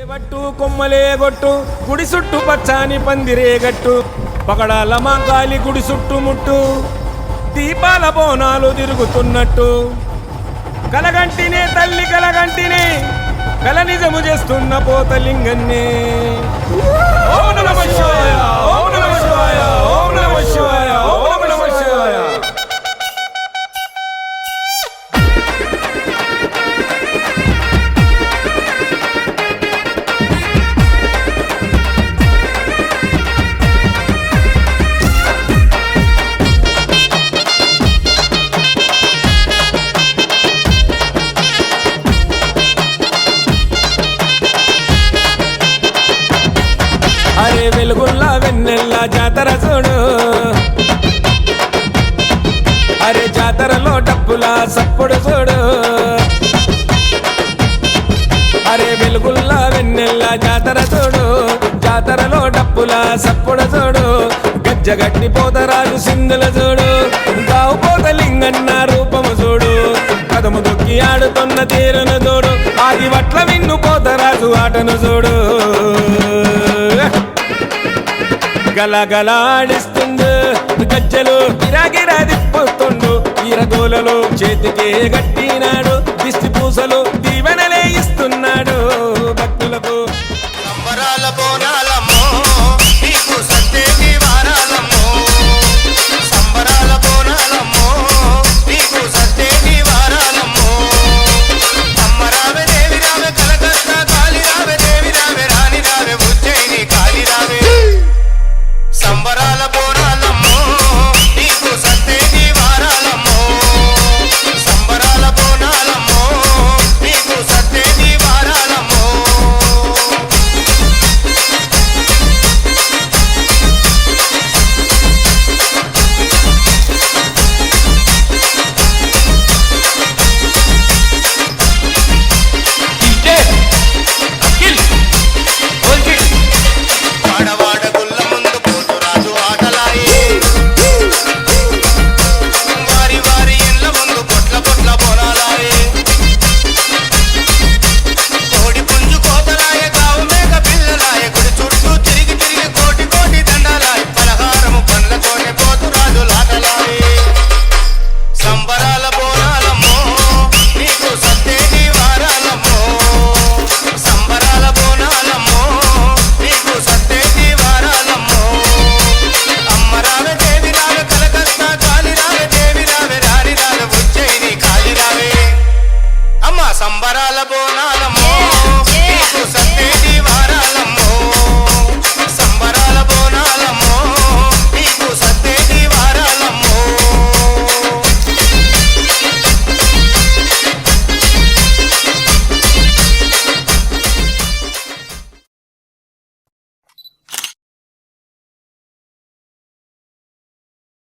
ఏవట్టు కొమ్మలే గొట్టు గుడి చుట్టూ పచ్చాని పందిరే గట్టు పగడాల మాంకాలి గుడి చుట్టూ ముట్టు దీపాల బోనాలు తిరుగుతున్నట్టు కలగంటినే తల్లి కలగంటినే కల నిజము చేస్తున్న పోతలింగన్నే ఓం నమః శివాయ ఓం నమః శివాయ ఓం నమః శివాయ ఓం నమః శివాయ. అరే వెలుగుల్లా వెన్నెల్లా జాతర చూడు, అరే జాతరలో డప్పుల సప్పుడు చూడు, అరే వెలుగుల్లా వెన్నెల్లా జాతర చూడు, జాతరలో డప్పుల సప్పుడు చూడు, గజ్జగట్టి పోతరాజు సింధుల చూడు, గావు పోతలింగన్న రూపము చూడు, కదము దొక్కి ఆడుతున్న తీరును చూడు, ఆది వట్ల విన్ను పోతరాజు ఆటను చూడు, గలగలాడిస్తుండు గజ్జలు గిరాగిరా తిప్పుతుండు, ఈరగోలలో చేతికే గట్టినాడు, దిష్టి పూసలు